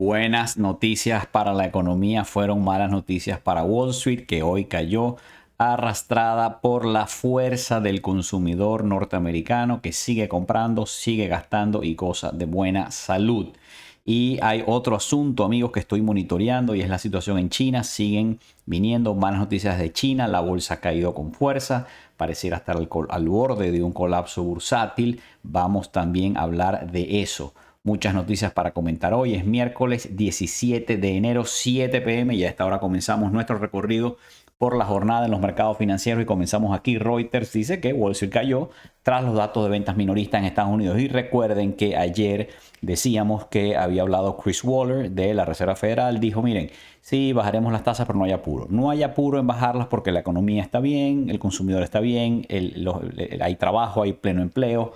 Buenas noticias para la economía fueron malas noticias para Wall Street, que hoy cayó arrastrada por la fuerza del consumidor norteamericano que sigue comprando, sigue gastando y goza de buena salud. Y hay otro asunto, amigos, que estoy monitoreando y es la situación en China. Siguen viniendo malas noticias de China. La bolsa ha caído con fuerza. Pareciera estar al borde de un colapso bursátil. Vamos también a hablar de eso. Muchas noticias para comentar hoy. Es miércoles 17 de enero, 7 p.m. y a esta hora comenzamos nuestro recorrido por la jornada en los mercados financieros y comenzamos aquí. Reuters dice que Wall Street cayó tras los datos de ventas minoristas en Estados Unidos. Y recuerden que ayer decíamos que había hablado Chris Waller de la Reserva Federal. Dijo, miren, sí, bajaremos las tasas, pero no hay apuro. No hay apuro en bajarlas porque la economía está bien, el consumidor está bien, hay trabajo, hay pleno empleo.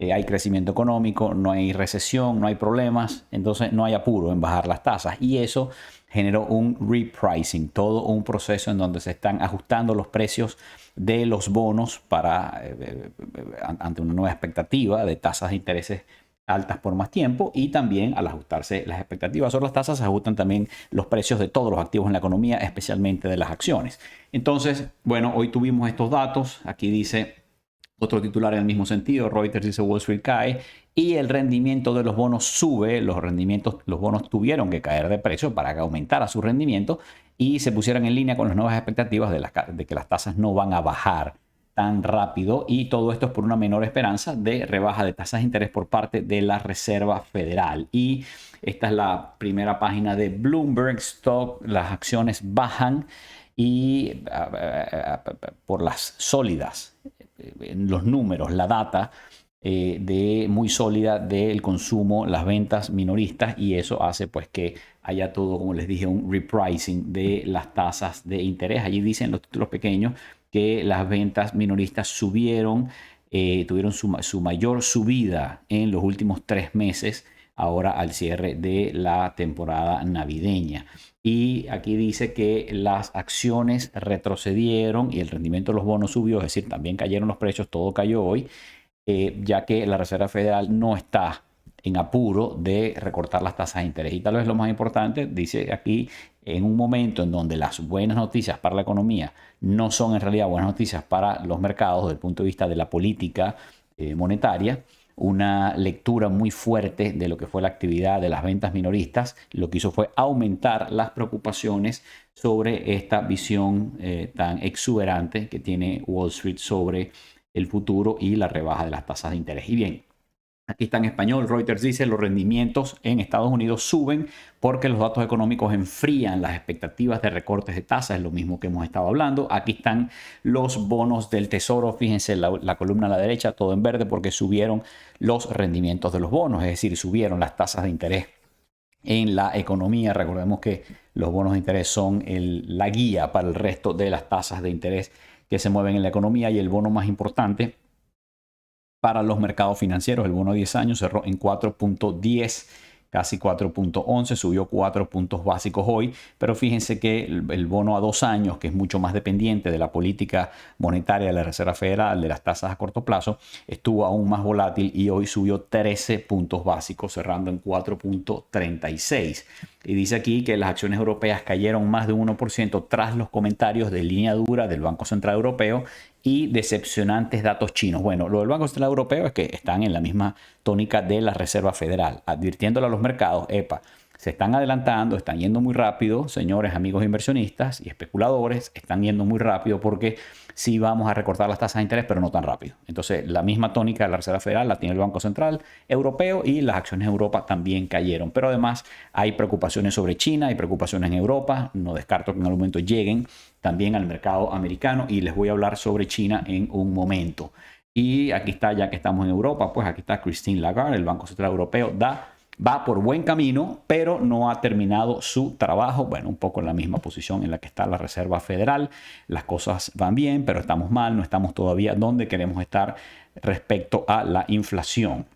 Hay crecimiento económico, no hay recesión, no hay problemas, entonces no hay apuro en bajar las tasas. Y eso generó un repricing, todo un proceso en donde se están ajustando los precios de los bonos para ante una nueva expectativa de tasas de intereses altas por más tiempo, y también al ajustarse las expectativas sobre las tasas se ajustan también los precios de todos los activos en la economía, especialmente de las acciones. Entonces, bueno, hoy tuvimos estos datos. Aquí dice otro titular en el mismo sentido. Reuters dice Wall Street cae y el rendimiento de los bonos sube. Los bonos tuvieron que caer de precio para que aumentara su rendimiento y se pusieran en línea con las nuevas expectativas de que las tasas no van a bajar tan rápido, y todo esto es por una menor esperanza de rebaja de tasas de interés por parte de la Reserva Federal. Y esta es la primera página de Bloomberg Stock. Las acciones bajan y por las sólidas, los números, la data muy sólida del consumo, las ventas minoristas, y eso hace pues que haya todo, como les dije, un repricing de las tasas de interés. Allí dicen los títulos pequeños que las ventas minoristas subieron, tuvieron su mayor subida en los últimos 3 meses, ahora al cierre de la temporada navideña. Y aquí dice que las acciones retrocedieron y el rendimiento de los bonos subió, es decir, también cayeron los precios, todo cayó hoy, ya que la Reserva Federal no está en apuro de recortar las tasas de interés. Y tal vez lo más importante, dice aquí, en un momento en donde las buenas noticias para la economía no son en realidad buenas noticias para los mercados desde el punto de vista de la política monetaria. Una lectura muy fuerte de lo que fue la actividad de las ventas minoristas lo que hizo fue aumentar las preocupaciones sobre esta visión tan exuberante que tiene Wall Street sobre el futuro y la rebaja de las tasas de interés. Y bien, aquí está en español. Reuters dice los rendimientos en Estados Unidos suben porque los datos económicos enfrían las expectativas de recortes de tasas. Es lo mismo que hemos estado hablando. Aquí están los bonos del Tesoro. Fíjense la columna a la derecha, todo en verde, porque subieron los rendimientos de los bonos, es decir, subieron las tasas de interés en la economía. Recordemos que los bonos de interés son la guía para el resto de las tasas de interés que se mueven en la economía, y el bono más importante para los mercados financieros, el bono de 10 años, cerró en 4.10, casi 4.11, subió 4 puntos básicos hoy, pero fíjense que el bono a 2 años, que es mucho más dependiente de la política monetaria de la Reserva Federal, de las tasas a corto plazo, estuvo aún más volátil y hoy subió 13 puntos básicos, cerrando en 4.36. Y dice aquí que las acciones europeas cayeron más de 1% tras los comentarios de línea dura del Banco Central Europeo y decepcionantes datos chinos. Bueno, lo del Banco Central Europeo es que están en la misma tónica de la Reserva Federal, advirtiéndole a los mercados, epa, se están adelantando, están yendo muy rápido, señores, amigos inversionistas y especuladores, están yendo muy rápido porque sí vamos a recortar las tasas de interés, pero no tan rápido. Entonces, la misma tónica de la Reserva Federal la tiene el Banco Central Europeo, y las acciones de Europa también cayeron. Pero además hay preocupaciones sobre China, hay preocupaciones en Europa, no descarto que en algún momento lleguen también al mercado americano, y les voy a hablar sobre China en un momento. Y aquí está, ya que estamos en Europa, pues aquí está Christine Lagarde, el Banco Central Europeo, va por buen camino, pero no ha terminado su trabajo. Bueno, un poco en la misma posición en la que está la Reserva Federal. Las cosas van bien, pero estamos mal, no estamos todavía donde queremos estar respecto a la inflación.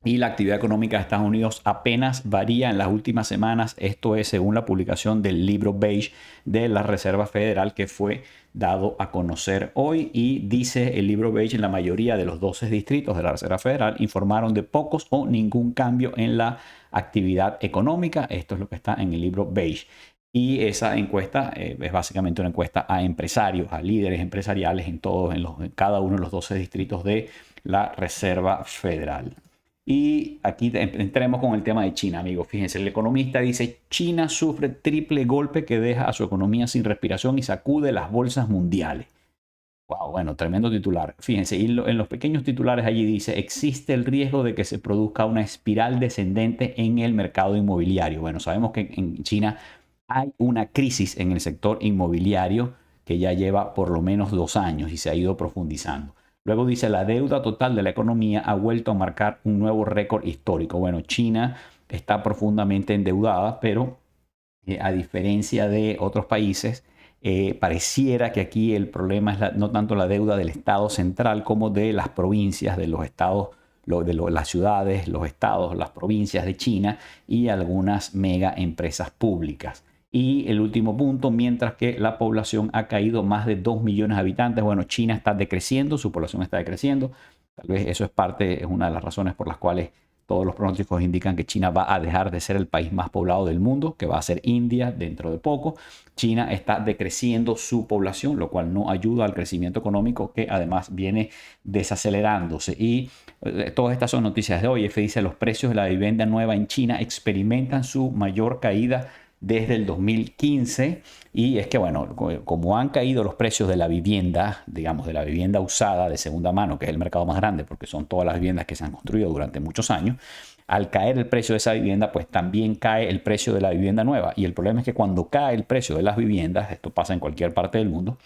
Y la actividad económica de Estados Unidos apenas varía en las últimas semanas. Esto es según la publicación del libro beige de la Reserva Federal, que fue dado a conocer hoy. Y dice el libro beige: en la mayoría de los 12 distritos de la Reserva Federal informaron de pocos o ningún cambio en la actividad económica. Esto es lo que está en el libro Beige. Y esa encuesta es básicamente una encuesta a empresarios, a líderes empresariales en en cada uno de los 12 distritos de la Reserva Federal. Y aquí entremos con el tema de China, amigos. Fíjense, el economista dice, China sufre triple golpe que deja a su economía sin respiración y sacude las bolsas mundiales. Wow, bueno, tremendo titular. Fíjense, y en los pequeños titulares allí dice, existe el riesgo de que se produzca una espiral descendente en el mercado inmobiliario. Bueno, sabemos que en China hay una crisis en el sector inmobiliario que ya lleva por lo menos 2 años y se ha ido profundizando. Luego dice, la deuda total de la economía ha vuelto a marcar un nuevo récord histórico. Bueno, China está profundamente endeudada, pero a diferencia de otros países, pareciera que aquí el problema es no tanto la deuda del Estado central como de las provincias, de los estados, las ciudades, los estados, las provincias de China y algunas mega empresas públicas. Y el último punto, mientras que la población ha caído más de 2 millones de habitantes, bueno, China está decreciendo, su población está decreciendo. Tal vez eso es una de las razones por las cuales todos los pronósticos indican que China va a dejar de ser el país más poblado del mundo, que va a ser India dentro de poco. China está decreciendo su población, lo cual no ayuda al crecimiento económico, que además viene desacelerándose. Y todas estas son noticias de hoy. F dice, los precios de la vivienda nueva en China experimentan su mayor caída desde el 2015, y es que, bueno, como han caído los precios de la vivienda, digamos, de la vivienda usada de segunda mano, que es el mercado más grande, porque son todas las viviendas que se han construido durante muchos años, al caer el precio de esa vivienda, pues también cae el precio de la vivienda nueva. Y el problema es que cuando cae el precio de las viviendas, esto pasa en cualquier parte del mundo,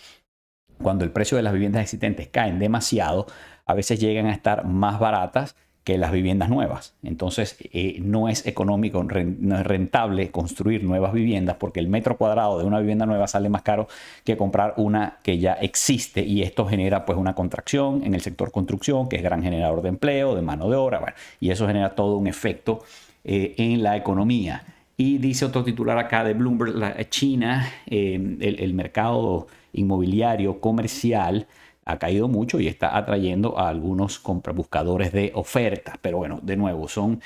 cuando el precio de las viviendas existentes caen demasiado, a veces llegan a estar más baratas que las viviendas nuevas. Entonces no es económico, no es rentable construir nuevas viviendas porque el metro cuadrado de una vivienda nueva sale más caro que comprar una que ya existe, y esto genera pues una contracción en el sector construcción, que es gran generador de empleo, de mano de obra, bueno, y eso genera todo un efecto en la economía. Y dice otro titular acá de Bloomberg, China, el mercado inmobiliario comercial ha caído mucho y está atrayendo a algunos buscadores de ofertas. Pero bueno, de nuevo, son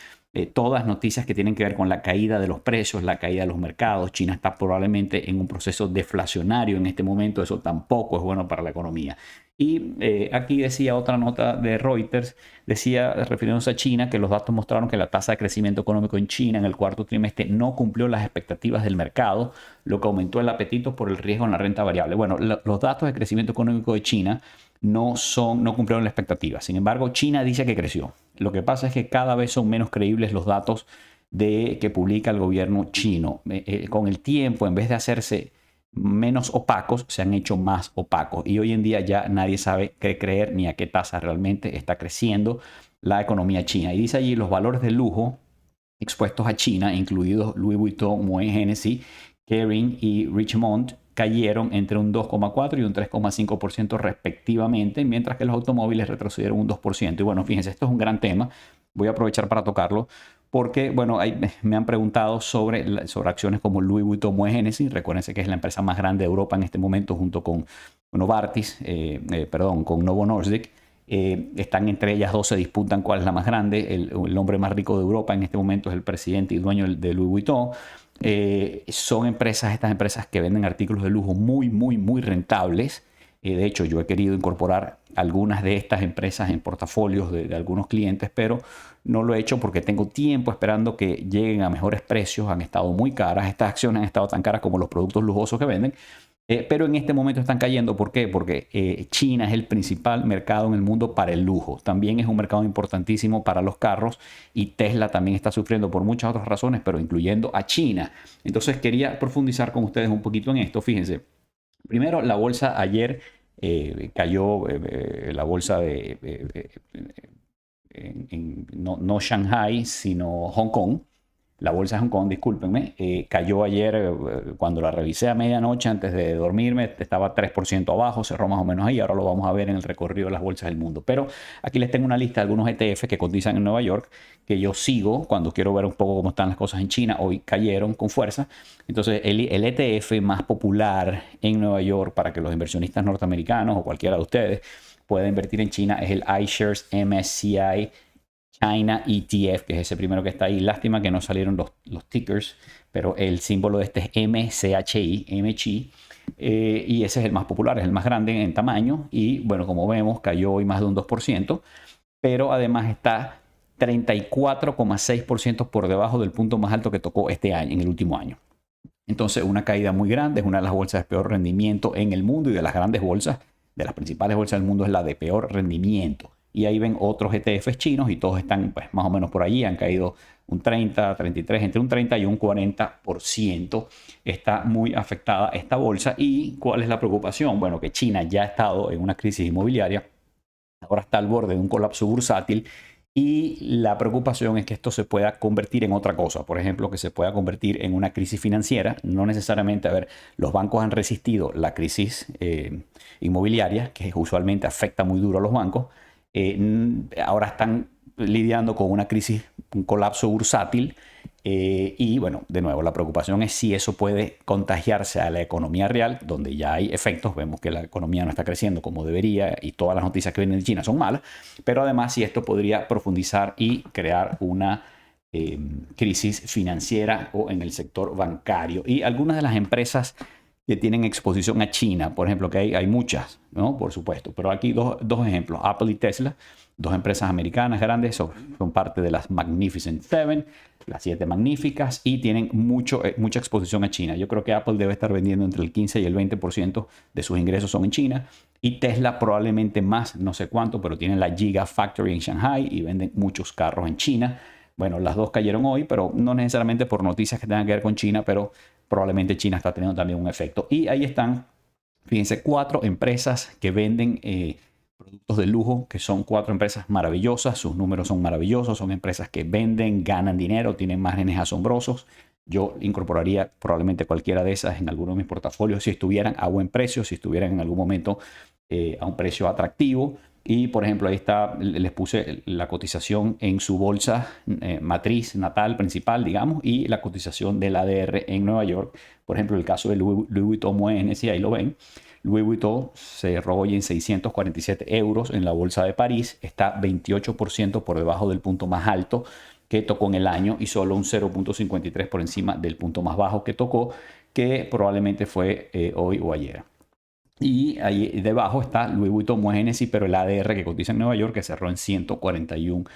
todas noticias que tienen que ver con la caída de los precios, la caída de los mercados. China está probablemente en un proceso deflacionario en este momento. Eso tampoco es bueno para la economía. Y aquí decía otra nota de Reuters, decía, refiriéndose a China, que los datos mostraron que la tasa de crecimiento económico en China en el cuarto trimestre no cumplió las expectativas del mercado, lo que aumentó el apetito por el riesgo en la renta variable. Bueno, los datos de crecimiento económico de China no cumplieron la expectativa. Sin embargo, China dice que creció. Lo que pasa es que cada vez son menos creíbles los datos que publica el gobierno chino. Con el tiempo, en vez de hacerse menos opacos, se han hecho más opacos, y hoy en día ya nadie sabe qué creer ni a qué tasa realmente está creciendo la economía china. Y dice allí, los valores de lujo expuestos a China, incluidos Louis Vuitton, Moet Hennessy, Kering y Richemont, cayeron entre un 2,4 y un 3,5% respectivamente, mientras que los automóviles retrocedieron un 2%. Y bueno, fíjense, esto es un gran tema. Voy a aprovechar para tocarlo porque, bueno, me han preguntado sobre acciones como Louis Vuitton, Moet Hennessy. Recuérdense que es la empresa más grande de Europa en este momento, junto con Novartis, con Novo Nordisk. Están entre ellas dos, se disputan cuál es la más grande. El hombre más rico de Europa en este momento es el presidente y dueño de Louis Vuitton. Son estas empresas que venden artículos de lujo muy, muy, muy rentables. De hecho, yo he querido incorporar algunas de estas empresas en portafolios de algunos clientes, pero no lo he hecho porque tengo tiempo esperando que lleguen a mejores precios. Han estado muy caras. Estas acciones han estado tan caras como los productos lujosos que venden. Pero en este momento están cayendo. ¿Por qué? Porque China es el principal mercado en el mundo para el lujo. También es un mercado importantísimo para los carros, y Tesla también está sufriendo por muchas otras razones, pero incluyendo a China. Entonces quería profundizar con ustedes un poquito en esto. Fíjense, primero la bolsa ayer cayó, la bolsa no Shanghai, sino Hong Kong. La bolsa de Hong Kong, discúlpenme, cayó ayer cuando la revisé a medianoche antes de dormirme, estaba 3% abajo, cerró más o menos ahí. Ahora lo vamos a ver en el recorrido de las bolsas del mundo. Pero aquí les tengo una lista de algunos ETF que cotizan en Nueva York, que yo sigo cuando quiero ver un poco cómo están las cosas en China. Hoy cayeron con fuerza. Entonces, el ETF más popular en Nueva York para que los inversionistas norteamericanos o cualquiera de ustedes pueda invertir en China es el iShares MSCI China ETF, que es ese primero que está ahí. Lástima que no salieron los tickers, pero el símbolo de este es MCHI. Y ese es el más popular, es el más grande en tamaño. Y bueno, como vemos, cayó hoy más de un 2%, pero además está 34,6% por debajo del punto más alto que tocó este año, en el último año. Entonces, una caída muy grande, es una de las bolsas de peor rendimiento en el mundo, y de las grandes bolsas, de las principales bolsas del mundo, es la de peor rendimiento. Y ahí ven otros ETFs chinos y todos están pues, más o menos por allí, han caído un 30, 33, entre un 30 y un 40%. Está muy afectada esta bolsa. ¿Y cuál es la preocupación? Bueno, que China ya ha estado en una crisis inmobiliaria, ahora está al borde de un colapso bursátil, y la preocupación es que esto se pueda convertir en otra cosa. Por ejemplo, que se pueda convertir en una crisis financiera. No necesariamente, a ver, los bancos han resistido la crisis inmobiliaria, que usualmente afecta muy duro a los bancos. Ahora están lidiando con una crisis, un colapso bursátil. Y bueno, de nuevo, la preocupación es si eso puede contagiarse a la economía real, donde ya hay efectos. Vemos que la economía no está creciendo como debería y todas las noticias que vienen de China son malas, pero además si esto podría profundizar y crear una crisis financiera o en el sector bancario. Y algunas de las empresas que tienen exposición a China, por ejemplo, que hay muchas, ¿no? Por supuesto, pero aquí dos ejemplos, Apple y Tesla, dos empresas americanas grandes, son parte de las Magnificent Seven, las 7 magníficas, y tienen mucha exposición a China. Yo creo que Apple debe estar vendiendo entre el 15 y el 20% de sus ingresos son en China, y Tesla probablemente más, no sé cuánto, pero tienen la Gigafactory en Shanghai y venden muchos carros en China. Bueno, las dos cayeron hoy, pero no necesariamente por noticias que tengan que ver con China, pero probablemente China está teniendo también un efecto. Y ahí están, fíjense, 4 empresas que venden productos de lujo, que son 4 empresas maravillosas, sus números son maravillosos, son empresas que venden, ganan dinero, tienen márgenes asombrosos. Yo incorporaría probablemente cualquiera de esas en alguno de mis portafolios si estuvieran a buen precio, si estuvieran en algún momento a un precio atractivo. Y por ejemplo, ahí está, les puse la cotización en su bolsa matriz natal principal, digamos, y la cotización del ADR en Nueva York. Por ejemplo, el caso de Louis Vuitton Moët Hennessy, ahí lo ven. Louis Vuitton cerró hoy en 647 euros en la bolsa de París, está 28% por debajo del punto más alto que tocó en el año y solo un 0,53 por encima del punto más bajo que tocó, que probablemente fue hoy o ayer. Y ahí debajo está Louis Vuitton Moët Hennessy, pero el ADR que cotiza en Nueva York, que cerró en $141.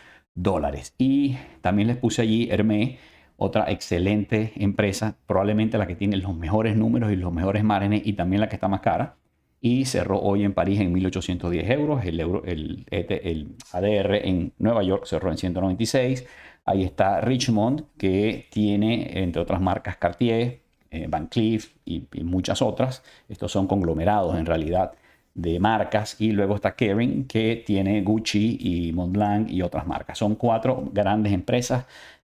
Y también les puse allí Hermès, otra excelente empresa, probablemente la que tiene los mejores números y los mejores márgenes, y también la que está más cara. Y cerró hoy en París en 1.810 euros. El ADR en Nueva York cerró en 196. Ahí está Richemont, que tiene, entre otras marcas, Cartier, Van Cleef y muchas otras. Estos son conglomerados en realidad de marcas. Y luego está Kering, que tiene Gucci y Montblanc y otras marcas. Son 4 grandes empresas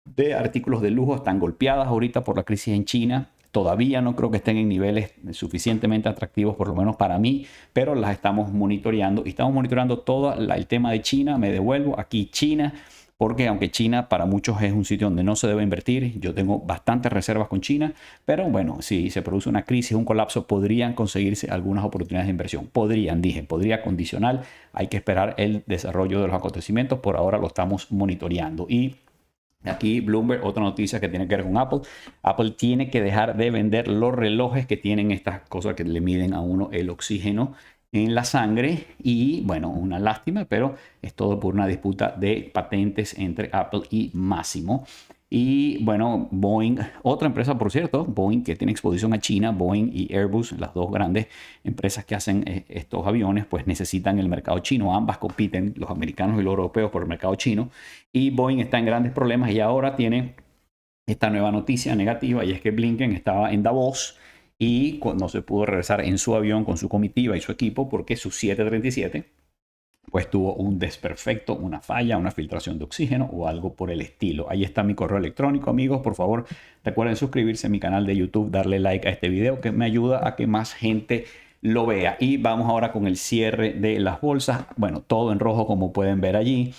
de artículos de lujo. Están golpeadas ahorita por la crisis en China. Todavía no creo que estén en niveles suficientemente atractivos, por lo menos para mí, pero las estamos monitoreando. Y estamos monitoreando todo el tema de China. Me devuelvo aquí, China, porque aunque China para muchos es un sitio donde no se debe invertir, yo tengo bastantes reservas con China, pero bueno, si se produce una crisis, un colapso, podrían conseguirse algunas oportunidades de inversión. Podría condicional, hay que esperar el desarrollo de los acontecimientos, por ahora lo estamos monitoreando. Y aquí Bloomberg, otra noticia que tiene que ver con Apple. Apple tiene que dejar de vender los relojes que tienen estas cosas que le miden a uno el oxígeno en la sangre. Y bueno, una lástima, pero es todo por una disputa de patentes entre Apple y Massimo. Y bueno, Boeing, otra empresa por cierto, Boeing, que tiene exposición a China, Boeing y Airbus, las dos grandes empresas que hacen estos aviones, pues necesitan el mercado chino. Ambas compiten, los americanos y los europeos, por el mercado chino. Y Boeing está en grandes problemas y ahora tiene esta nueva noticia negativa, y es que Blinken estaba en Davos y no se pudo regresar en su avión con su comitiva y su equipo porque su 737 pues tuvo un desperfecto, una falla, una filtración de oxígeno o algo por el estilo. Ahí está mi correo electrónico, amigos. Por favor, recuerden suscribirse a mi canal de YouTube, darle like a este video que me ayuda a que más gente lo vea. Y vamos ahora con el cierre de las bolsas. Bueno, todo en rojo como pueden ver allí.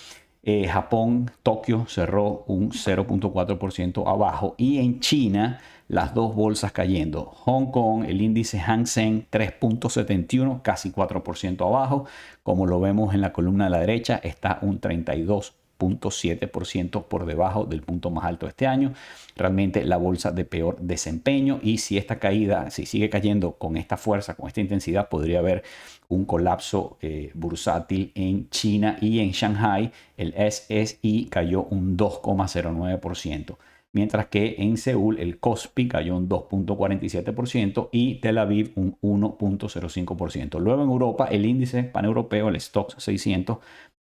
Japón, Tokio cerró un 0,4% abajo, y en China las dos bolsas cayendo. Hong Kong, el índice Hang Seng 3,71, casi 4% abajo. Como lo vemos en la columna de la derecha, está un 32 0.7% por debajo del punto más alto de este año. Realmente la bolsa de peor desempeño, y si esta caída, si sigue cayendo con esta fuerza, con esta intensidad, podría haber un colapso bursátil en China y en Shanghai. El SSI cayó un 2,09%. Mientras que en Seúl el Kospi cayó un 2,47% y Tel Aviv un 1,05%. Luego en Europa el índice paneuropeo, el Stoxx 600,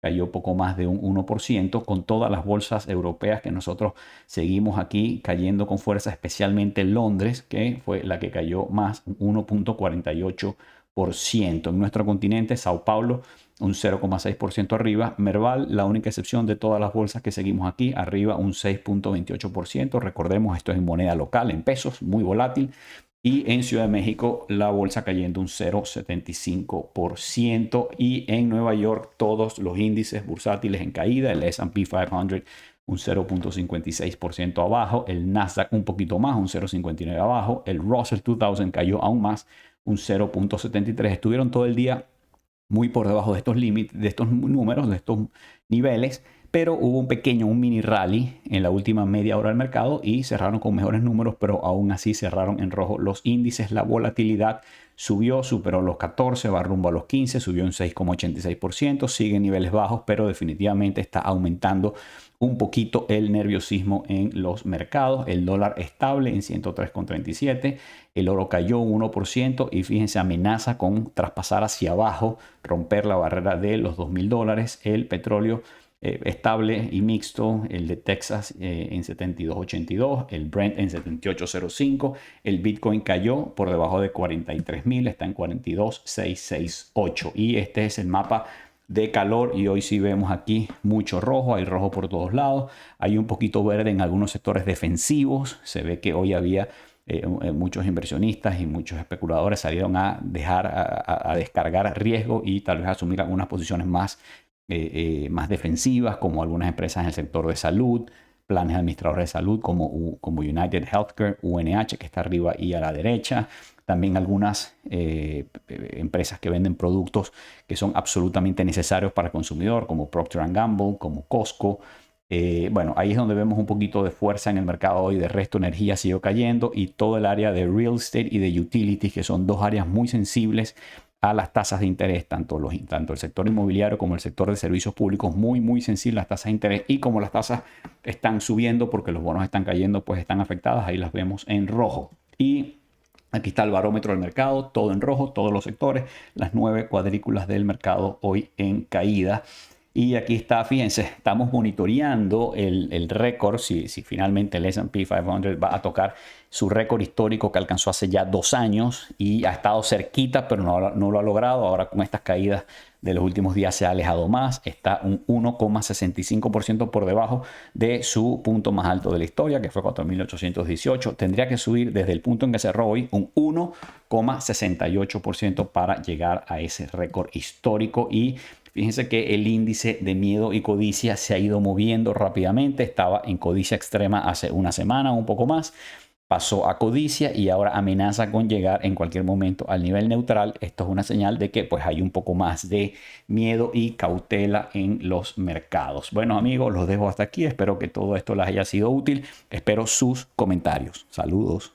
cayó poco más de un 1%, con todas las bolsas europeas que nosotros seguimos aquí cayendo con fuerza, especialmente Londres, que fue la que cayó más, un 1,48%. En nuestro continente, Sao Paulo un 0,6% arriba. Merval, la única excepción de todas las bolsas que seguimos aquí, arriba un 6,28%. Recordemos, esto es en moneda local, en pesos, muy volátil. Y en Ciudad de México, la bolsa cayendo un 0,75%. Y en Nueva York, todos los índices bursátiles en caída. El S&P 500 un 0,56% abajo. El Nasdaq un poquito más, un 0,59% abajo. El Russell 2000 cayó aún más, un 0,73%. Estuvieron todo el día muy por debajo de estos límites, de estos números, de estos niveles, pero hubo un mini rally en la última media hora del mercado y cerraron con mejores números, pero aún así cerraron en rojo los índices. La volatilidad subió, superó los 14, va rumbo a los 15, subió un 6,86%, sigue en niveles bajos, pero definitivamente está aumentando un poquito el nerviosismo en los mercados. El dólar estable en 103,37, el oro cayó un 1% y fíjense, amenaza con traspasar hacia abajo, romper la barrera de los $2,000. El petróleo estable y mixto, el de Texas en 72.82, el Brent en 78.05, el Bitcoin cayó por debajo de 43,000, está en 42.668, y este es el mapa de calor, y hoy sí vemos aquí mucho rojo, hay rojo por todos lados, hay un poquito verde en algunos sectores defensivos. Se ve que hoy había muchos inversionistas y muchos especuladores salieron a descargar riesgo y tal vez asumir algunas posiciones más defensivas, como algunas empresas en el sector de salud, planes administradores de salud como United Healthcare, UNH, que está arriba y a la derecha. También algunas empresas que venden productos que son absolutamente necesarios para el consumidor, como Procter & Gamble, como Costco. Bueno, ahí es donde vemos un poquito de fuerza en el mercado hoy. De resto, energía siguió cayendo, y todo el área de real estate y de utilities, que son dos áreas muy sensibles a las tasas de interés, tanto el sector inmobiliario como el sector de servicios públicos, muy sensibles a las tasas de interés, y como las tasas están subiendo porque los bonos están cayendo, pues están afectadas. Ahí las vemos en rojo. Y aquí está el barómetro del mercado, todo en rojo, todos los sectores, las 9 cuadrículas del mercado hoy en caída. Y aquí está, fíjense, estamos monitoreando el récord, si finalmente el S&P 500 va a tocar su récord histórico que alcanzó hace ya 2 años, y ha estado cerquita, pero no lo ha logrado. Ahora con estas caídas de los últimos días se ha alejado más, está un 1,65% por debajo de su punto más alto de la historia, que fue 4.818. Tendría que subir desde el punto en que cerró hoy un 1,68% para llegar a ese récord histórico. Y fíjense que el índice de miedo y codicia se ha ido moviendo rápidamente. Estaba en codicia extrema hace una semana, un poco más. Pasó a codicia y ahora amenaza con llegar en cualquier momento al nivel neutral. Esto es una señal de que pues hay un poco más de miedo y cautela en los mercados. Bueno, amigos, los dejo hasta aquí. Espero que todo esto les haya sido útil. Espero sus comentarios. Saludos.